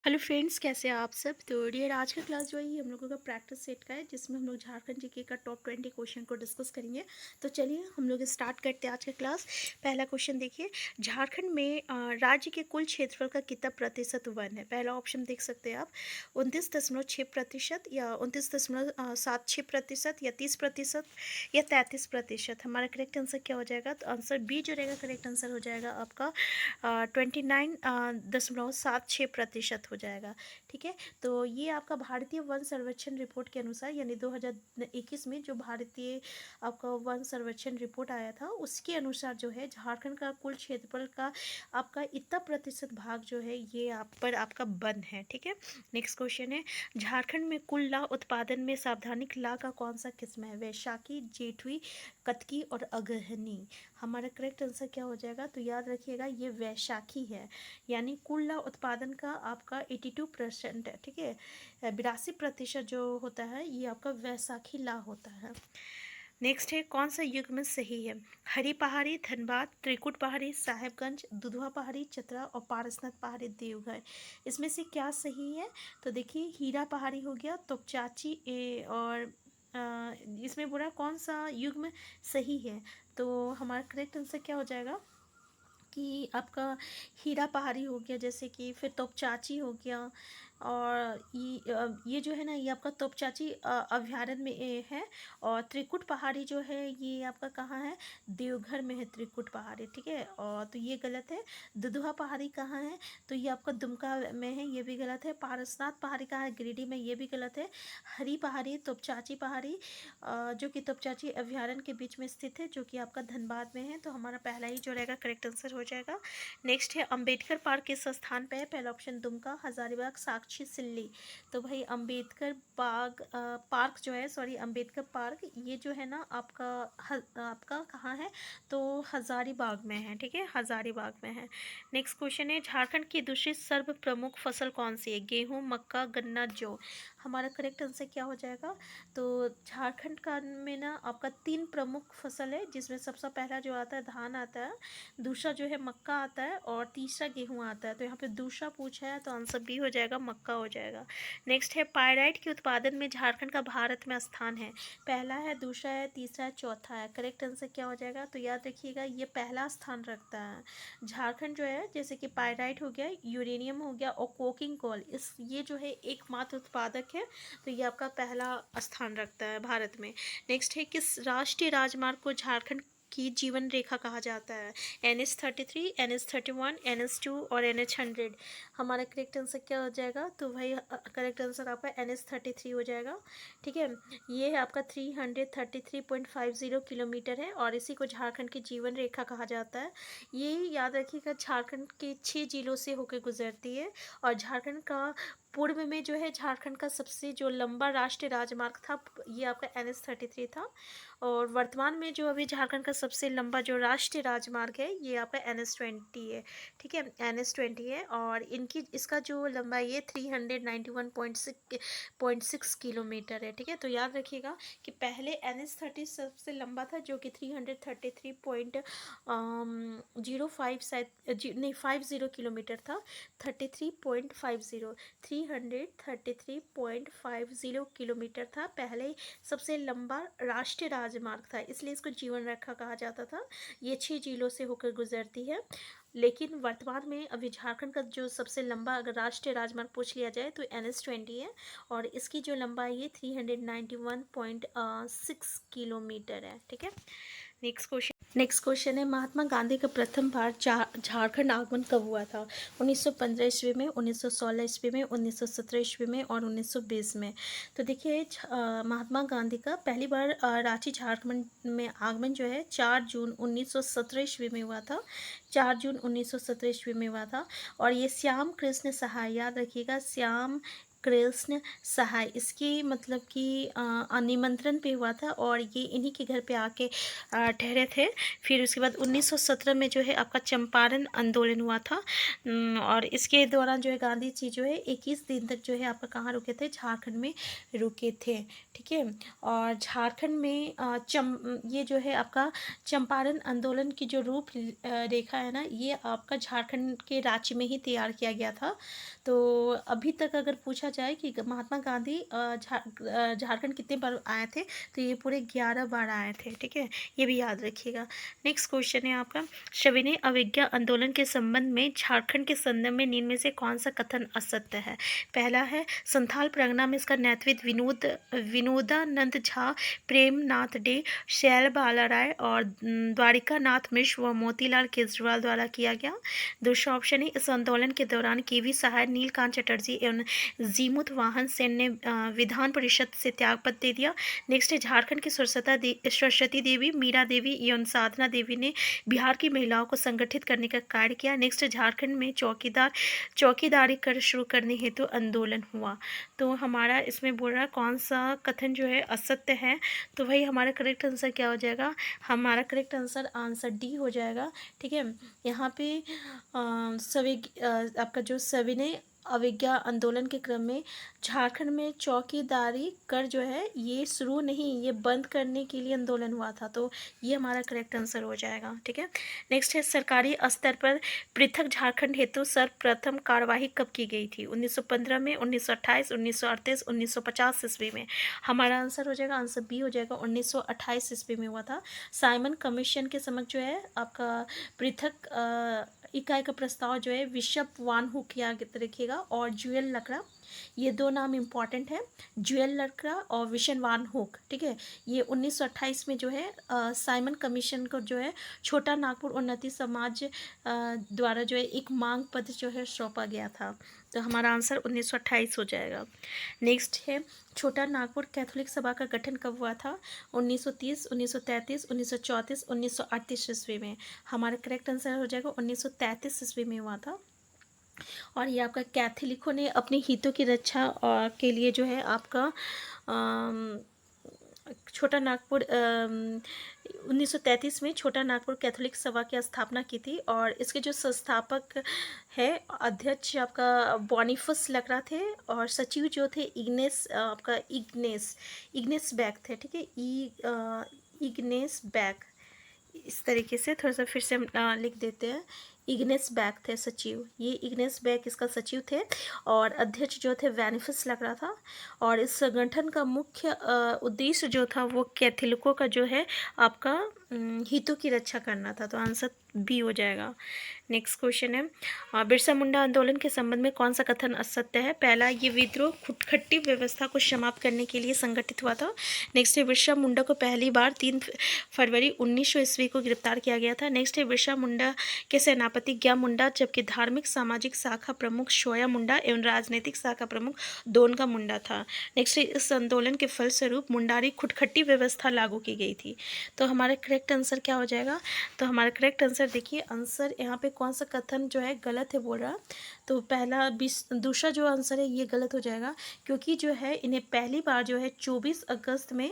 Hello friends, कैसे हैं आप सब। तो डियर, आज का क्लास जो है ये हम लोगों का प्रैक्टिस सेट का है, जिसमें हम लोग झारखंड जीके का टॉप 20 क्वेश्चन को डिस्कस करेंगे। तो चलिए हम लोग स्टार्ट करते हैं आज का क्लास। पहला क्वेश्चन देखिए, झारखंड में राज्य के कुल क्षेत्रफल का कितना प्रतिशत वन है। पहला ऑप्शन देख सकते हैं आप, 29.6% या 29.76% या 30% या 33%। हमारा करेक्ट आंसर क्या हो जाएगा। तो आंसर बी जो रहेगा, करेक्ट आंसर हो जाएगा आपका 29.76% हो जाएगा। ठीक है, तो ये आपका भारतीय वन सर्वेक्षण रिपोर्ट के अनुसार, यानी 2021 में जो भारतीय आपका वन सर्वेक्षण रिपोर्ट आया था, उसके अनुसार जो है झारखंड का कुल क्षेत्रफल का आपका इतना प्रतिशत भाग जो है ये आप पर आपका वन है। ठीक है, नेक्स्ट क्वेश्चन है, झारखंड में कुल ला उत्पादन में सावधानिक ला का कौन सा किस्म है। वैशाखी, जेठवी, कतकी और अगहनी। हमारा करेक्ट आंसर क्या हो जाएगा। तो याद रखिएगा, ये वैशाखी है, यानी कुल ला उत्पादन का आपका 82% है। ठीक है, 82% जो होता है ये आपका वैशाखी ला होता है। नेक्स्ट है, कौन सा युग्म सही है। हरी पहाड़ी, धनबाद, त्रिकुट पहाड़ी, साहेबगंज, दुधवा पहाड़ी, चतरा और पारसनाथ पहाड़ी, देवघर। इसमें से क्या सही है। तो देखिए, हीरा पहाड़ी हो गया, तोपचाची और इसमें बुरा कौन सा युग्म सही है। तो हमारा करेक्ट आंसर क्या हो जाएगा कि आपका हीरा पहाड़ी हो गया, जैसे कि फिर तोपचाची हो गया, और ये जो है ना, ये आपका तोपचाची अभ्यारण्य में है। और त्रिकुट पहाड़ी जो है ये आपका कहाँ है, देवघर में है त्रिकुट पहाड़ी। ठीक है, और तो ये गलत है। दुधवा पहाड़ी कहाँ है, तो ये आपका दुमका में है, ये भी गलत है। पारसनाथ पहाड़ी कहाँ है, गिरिडीह में, ये भी गलत है। हरी पहाड़ी, तोपचाची पहाड़ी जो कि तोपचाची अभ्यारण्य के बीच में स्थित है, जो कि आपका धनबाद में है। तो हमारा पहला ही जो रहेगा करेक्ट आंसर हो जाएगा। नेक्स्ट है, अंबेडकर पार्क किस स्थान पे है। पहला ऑप्शन दुमका, हजारीबाग, साक्षी, सिल्ली। तो भाई अंबेडकर पार्क जो है, सॉरी अंबेडकर पार्क, ये जो है ना आपका आपका कहाँ है, तो हजारीबाग में है। ठीक है, हजारीबाग में है। नेक्स्ट क्वेश्चन है, झारखंड की दूसरी सर्व प्रमुख फसल कौन सी है। गेहूँ, मक्का, गन्ना, जौ। हमारा करेक्ट आंसर क्या हो जाएगा। तो झारखंड का में ना आपका 3 प्रमुख फसल है, जिसमें सबसे पहला जो आता है धान आता है, दूसरा जो है मक्का आता है, और तीसरा गेहूं आता है। तो यहाँ पे दूसरा पूछा है, तो आंसर बी हो जाएगा, मक्का हो जाएगा। नेक्स्ट है, पायराइट के उत्पादन में झारखंड का भारत में स्थान है। पहला है, दूसरा है, तीसरा है, चौथा है। करेक्ट आंसर क्या हो जाएगा। तो याद रखिएगा, ये पहला स्थान रखता है झारखंड जो है, जैसे कि पायराइट हो गया, यूरेनियम हो गया और कोकिंग कोल, इस ये जो है एकमात्र उत्पादक है। तो ये आपका पहला स्थान रखता है भारत में। नेक्स्ट है, किस राष्ट्रीय राजमार्ग को झारखंड की जीवन रेखा कहा जाता है। NH33, NH31, NH2 और NH100। हमारा करेक्ट आंसर क्या हो जाएगा। तो भाई करेक्ट आंसर आपका NH33 हो जाएगा। ठीक है, ये है आपका 333.50 किलोमीटर है, और इसी को झारखंड की जीवन रेखा कहा जाता है। ये याद रखिएगा, झारखंड के 6 जिलों से होकर गुजरती है, और झारखंड का पूर्व में जो है, झारखंड का सबसे जो लंबा राष्ट्रीय राजमार्ग था, ये आपका NH33 था। और वर्तमान में जो अभी झारखंड का सबसे लंबा जो राष्ट्रीय राजमार्ग है, ये आपका NH20 है। ठीक है, NH20 है, और इनकी इसका जो लंबाई है 391.6 किलोमीटर है। ठीक है, तो याद रखिएगा कि पहले NH30 सबसे लंबा था, जो कि 333.05 शायद नहीं 50 किलोमीटर था। 333.50 किलोमीटर था, पहले सबसे लंबा राष्ट्रीय राजमार्ग था, इसलिए इसको जीवन रेखा कहा जाता था। ये 6 जिलों से होकर गुजरती है। लेकिन वर्तमान में अभी झारखंड का जो सबसे लंबा अगर राष्ट्रीय राजमार्ग पूछ लिया जाए, तो NH20 है, और इसकी जो लंबाई है 391.6 किलोमीटर है। ठीक है, नेक्स्ट क्वेश्चन है, महात्मा गांधी का प्रथम बार झारखंड आगमन कब हुआ था। 1915 ईस्वी में, 1916 ईस्वी में, 1917 ईस्वी में और 1920 में। तो देखिए, महात्मा गांधी का पहली बार रांची झारखंड में आगमन जो है 4 जून 1917 ईस्वी में हुआ था। 4 जून 1917 ईस्वी में हुआ था, और ये श्याम कृष्ण सहाय, याद रखिएगा, श्याम कृष्ण सहाय, इसकी मतलब कि निमंत्रण पे हुआ था और ये इन्हीं के घर पे आके ठहरे थे। फिर उसके बाद 1917 में जो है आपका चंपारण आंदोलन हुआ था। और इसके दौरान जो है गांधी जी जो है 21 दिन तक जो है आपका कहाँ रुके थे, झारखंड में रुके थे। ठीक है, और झारखंड में ये जो है आपका चंपारण आंदोलन की जो रूप रेखा है ना, ये आपका झारखंड के रांची में ही तैयार किया गया था। तो अभी तक अगर पूछा जाए कि महात्मा गांधी झारखंड कितने बार आए थे, तो ये पूरे 11 बार आए थे। ठीक है, ये भी याद रखिएगा। नेक्स्ट क्वेश्चन है आपका, सविनय अवज्ञा आंदोलन के संबंध में झारखंड के संदर्भ में निम्न में से कौन सा कथन असत्य है? पहला है, संथाल परगना में इसका नेतृत्व विनोदानंद झा, प्रेमनाथ डे, शैल बाला राय और द्वारिका नाथ मिश्र व मोतीलाल केजरीवाल द्वारा किया गया। दूसरा ऑप्शन है, इस आंदोलन के दौरान केवी सहाय, नीलकांत चटर्जी एवं जीमुत वाहन सेन ने विधान परिषद से त्यागपत्र दे दिया। नेक्स्ट है, झारखंड की सरस्वती देवी, मीरा देवी एवं साधना देवी ने बिहार की महिलाओं को संगठित करने का कार्य किया। नेक्स्ट, झारखंड में चौकीदारी कर शुरू करने हेतु आंदोलन हुआ। तो हमारा इसमें बोल रहा है कौन सा कथन जो है असत्य है, तो भाई हमारा करेक्ट आंसर क्या हो जाएगा? हमारा करेक्ट आंसर डी हो जाएगा। ठीक है, यहाँ पे आपका जो सविनय अवज्ञा आंदोलन के क्रम में झारखंड में चौकीदारी कर जो है ये शुरू नहीं, ये बंद करने के लिए आंदोलन हुआ था। तो ये हमारा करेक्ट आंसर हो जाएगा। ठीक है, नेक्स्ट है, सरकारी स्तर पर पृथक झारखंड हेतु सर्वप्रथम कार्यवाही कब की गई थी? 1915 में, 1928, 1938, 1950 ईस्वी में। हमारा आंसर हो जाएगा, आंसर बी हो जाएगा, 1928 ईस्वी में हुआ था। साइमन कमीशन के समक्ष जो है आपका पृथक इकाई का प्रस्ताव जो है विशप वान हुक किया रखिएगा, और जुएल लकड़ा, ये दो नाम इम्पॉर्टेंट है, जुएल लकड़ा और विशन वान हुक। ठीक है, ये 1928 में जो है साइमन कमीशन को जो है छोटा नागपुर उन्नति समाज द्वारा जो है एक मांग पत्र जो है सौंपा गया था। तो हमारा आंसर 1928 हो जाएगा। नेक्स्ट है, छोटा नागपुर कैथोलिक सभा का गठन कब हुआ था? 1930, 1933, 1934, 1938 ईस्वी में। हमारा करेक्ट आंसर हो जाएगा 1933 ईस्वी में हुआ था। और ये आपका कैथोलिकों ने अपने हितों की रक्षा के लिए जो है आपका छोटा नागपुर 1933 में छोटा नागपुर कैथोलिक सभा की स्थापना की थी। और इसके जो संस्थापक है, अध्यक्ष आपका बॉनिफस लकड़ा थे, और सचिव जो थे इग्नेस बैक थे। ठीक है, इग्नेस बैक, इस तरीके से थोड़ा सा फिर से हम लिख देते हैं। इग्नेस बैक थे सचिव, ये इग्नेस बैक इसका सचिव थे, और अध्यक्ष जो थे वैनिफस लग रहा था। और इस संगठन का मुख्य उद्देश्य जो था वो कैथोलिकों का जो है आपका हितों की रक्षा करना था। तो आंसर बी हो जाएगा। नेक्स्ट क्वेश्चन है, बिरसा मुंडा आंदोलन के संबंध में कौन सा कथन असत्य है? पहला, ये विद्रोह खुटखट्टी व्यवस्था को समाप्त करने के लिए संगठित हुआ था। नेक्स्ट है, बिरसा मुंडा को पहली बार 3 फरवरी 1900 ईस्वी को गिरफ्तार किया गया था। नेक्स्ट है, बिरसा मुंडा के सेनापति ज्ञा मुंडा, जबकि धार्मिक सामाजिक शाखा प्रमुख शोया मुंडा एवं राजनीतिक शाखा प्रमुख दोनगा मुंडा था। नेक्स्ट है, इस आंदोलन के फलस्वरूप मुंडारी खुटखट्टी व्यवस्था लागू की गई थी। तो हमारा करेक्ट आंसर क्या हो जाएगा? तो हमारा करेक्ट आंसर देखिए, आंसर यहाँ पे कौन सा कथन जो है गलत है बोल रहा, तो पहला दूसरा जो आंसर है ये गलत हो जाएगा, क्योंकि जो है इन्हें पहली बार जो है 24 अगस्त में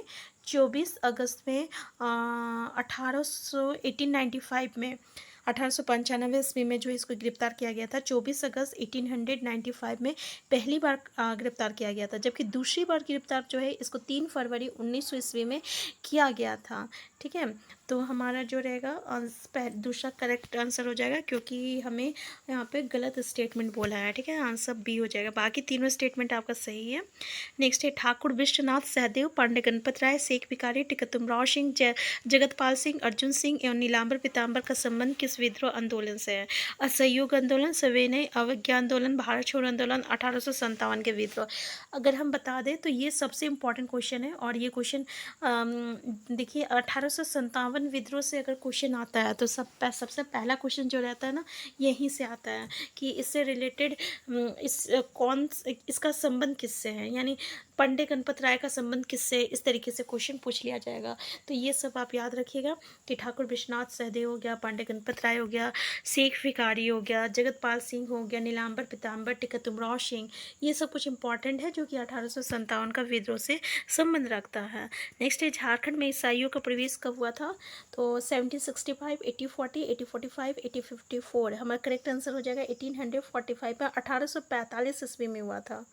1895 ईस्वी में जो इसको गिरफ्तार किया गया था। 24 अगस्त 1895 में पहली बार गिरफ्तार किया गया था, जबकि दूसरी बार गिरफ्तार जो है इसको 3 फरवरी 1900 ईस्वी में किया गया था। ठीक है, तो हमारा जो रहेगा दूसरा करेक्ट आंसर हो जाएगा, क्योंकि हमें यहाँ पे गलत स्टेटमेंट बोला है। ठीक है, आंसर बी हो जाएगा, बाकी तीनों स्टेटमेंट आपका सही है। नेक्स्ट है, ठाकुर विश्वनाथ सहदेव, पांडे गणपत राय, शेख भिखारी, टिकतुमराव सिंह, जगतपाल सिंह, अर्जुन सिंह एवं नीलांबर पीताम्बर का संबंध किस विद्रोह आंदोलन से है? असहयोग आंदोलन, सविनय अवज्ञा आंदोलन, भारत छोड़ो आंदोलन, 1857 के विद्रोह। अगर हम बता दें तो ये सबसे इम्पोर्टेंट क्वेश्चन है, और ये क्वेश्चन देखिए 1857 विद्रोह से अगर क्वेश्चन आता है तो सबसे पहला क्वेश्चन जो रहता है ना, यहीं से आता है कि इससे रिलेटेड इसका संबंध किससे है, यानी पंडे गणपत राय का संबंध किससे, इस तरीके से क्वेश्चन पूछ लिया जाएगा। तो ये सब आप याद रखिएगा कि ठाकुर विश्वनाथ सहदेव हो गया, पांडे गणपत राय राय हो गया, शेख भिखारी हो गया, जगतपाल सिंह हो गया, नीलांबर पीताम्बर, टिकतुमराव सिंह, ये सब कुछ इंपॉर्टेंट है जो कि 1857 का विद्रोह से संबंध रखता है। नेक्स्ट है झारखंड में ईसाइयों का प्रवेश कब हुआ था, तो 1765, 1840, 1845, 1854। हमारा करेक्ट आंसर हो जाएगा 1845 में, 1845 ईस्वी में हुआ था।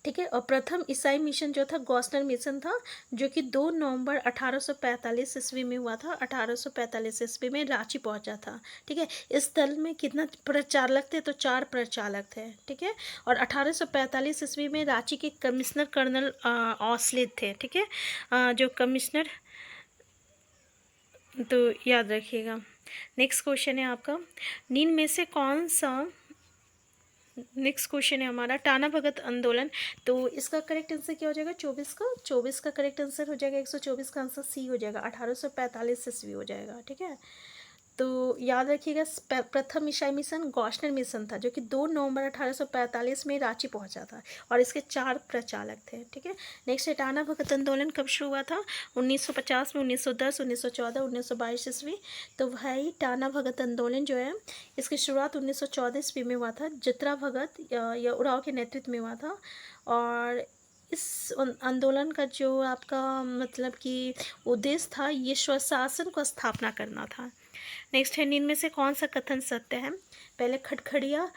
ठीक है, और प्रथम ईसाई मिशन जो था गॉस्टर मिशन था, जो कि 2 नवंबर 1845 ईस्वी में हुआ था। 1845 ईस्वी में रांची पहुंचा था। ठीक है, इस दल में कितना प्रचालक थे, तो 4 प्रचालक थे। ठीक है, और 1845 ईस्वी में रांची के कमिश्नर कर्नल औसलेट थे। ठीक है, जो कमिश्नर, तो याद रखिएगा। नेक्स्ट क्वेश्चन है आपका, निम्न में से कौन सा, नेक्स्ट क्वेश्चन है हमारा टाना भगत आंदोलन, तो इसका करेक्ट आंसर क्या हो जाएगा, 24 का करेक्ट आंसर हो जाएगा, 124 का आंसर सी हो जाएगा, 1845 ईस्वी हो जाएगा। ठीक है, तो याद रखिएगा प्रथम ईसाई मिशन गॉस्टर मिशन था, जो कि 2 नवंबर 1845 में रांची पहुंचा था, और इसके 4 प्रचालक थे। ठीक है, नेक्स्ट है टाना भगत आंदोलन कब शुरू हुआ था, 1950 में, 1910, 1914, 1922 ईस्वी। तो भाई टाना भगत आंदोलन जो है, इसकी शुरुआत 1914 ईस्वी में हुआ था, चित्रा भगत या उराव के नेतृत्व में हुआ था। और इस आंदोलन का जो आपका मतलब कि उद्देश्य था, ये स्वशासन को स्थापना करना था। नेक्स्ट है, इनमें से कौन सा कथन सत्य है, पहले खड़गडिया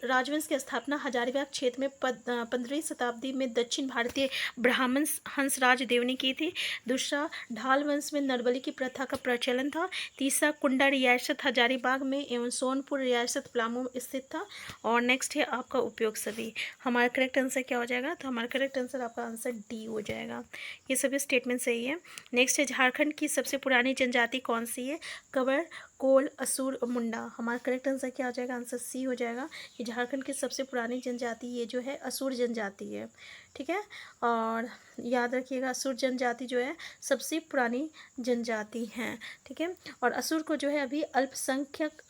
राजवंश की स्थापना हजारीबाग क्षेत्र में 15वीं शताब्दी में दक्षिण भारतीय ब्राह्मण हंसराज देव ने की थी। दूसरा, ढाल वंश में नरबली की प्रथा का प्रचलन था। तीसरा, कुंडा रियासत हजारीबाग में एवं सोनपुर रियासत पलामू स्थित था। और नेक्स्ट है आपका उपयोग सभी। हमारा करेक्ट आंसर क्या हो जाएगा, तो हमारा करेक्ट आंसर आपका आंसर डी हो जाएगा। ये सभी स्टेटमेंट सही है। नेक्स्ट है, झारखंड की सबसे पुरानी जनजाति कौन सी है, कंवर, कोल, असुर, मुंडा। हमारा करेक्ट आंसर क्या हो जाएगा, आंसर सी हो जाएगा कि झारखंड की सबसे पुरानी जनजाति ये जो है असुर जनजाति है। ठीक है, और याद रखिएगा असुर जनजाति जो है सबसे पुरानी जनजाति है। ठीक है, और असुर को जो है अभी अल्पसंख्यक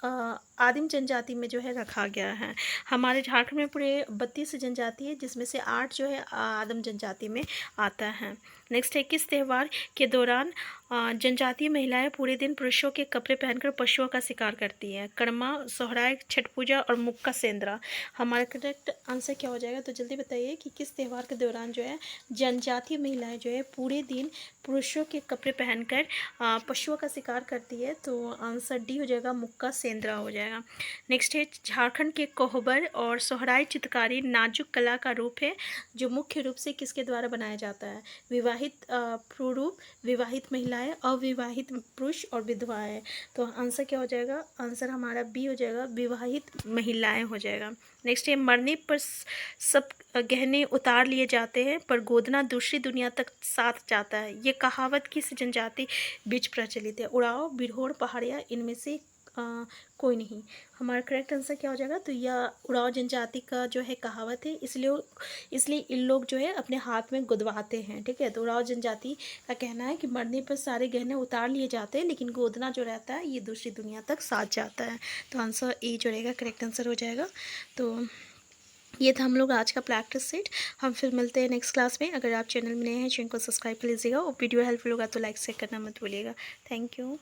आदिम जनजाति में जो है रखा गया है। हमारे झारखंड में पूरे 32 जनजाति है, जिसमें से 8 जो है आदिम जनजाति में आता है। नेक्स्ट है, किस त्यौहार के दौरान जनजातीय महिलाएं पूरे दिन पुरुषों के कपड़े पहनकर पशुओं का शिकार करती हैं, कर्मा, सोहराय, छठ पूजा और मुक्का सेंद्रा। हमारा करेक्ट आंसर क्या हो जाएगा, तो जल्दी बताइए कि किस त्यौहार के दौरान जो है जनजातीय महिलाएं जो है पूरे दिन पुरुषों के कपड़े पहनकर पशुओं का शिकार करती है, तो आंसर डी हो जाएगा, मुक्का सेंद्रा हो जाएगा। नेक्स्ट है, झारखंड के कोहबर और सोहराय चित्रकारी नाजुक कला का रूप है, जो मुख्य रूप से किसके द्वारा बनाया जाता है, विवाहित पुरुष, विवाहित महिलाएं, अविवाहित पुरुष और विधवाएं। तो आंसर क्या हो जाएगा, आंसर हमारा बी हो जाएगा, विवाहित महिलाएं हो जाएगा। नेक्स्ट है, मरने पर सब गहने उतार लिए जाते हैं पर गोदना दूसरी दुनिया तक साथ जाता है, ये कहावत किस जनजाति बीच प्रचलित है, उड़ाव, बिरहोर, पहाड़िया, इनमें से कोई नहीं। हमारा करेक्ट आंसर क्या हो जाएगा, तो यह उड़ाव जनजाति का जो है कहावत है, इसलिए इन लोग जो है अपने हाथ में गुदवाते हैं। ठीक है, तो उड़ाव जनजाति का कहना है कि मरने पर सारे गहने उतार लिए जाते हैं, लेकिन गोदना जो रहता है ये दूसरी दुनिया तक साथ जाता है। तो आंसर ए जो रहेगा करेक्ट आंसर हो जाएगा। तो ये था हम लोग आज का प्रैक्टिस सेट। हम फिर मिलते हैं नेक्स्ट क्लास में। अगर आप चैनल में नए हैं चैनल को सब्सक्राइब कर लीजिएगा, और वीडियो हेल्पफुल होगा तो लाइक शेयर करना मत भूलिएगा। Thank you.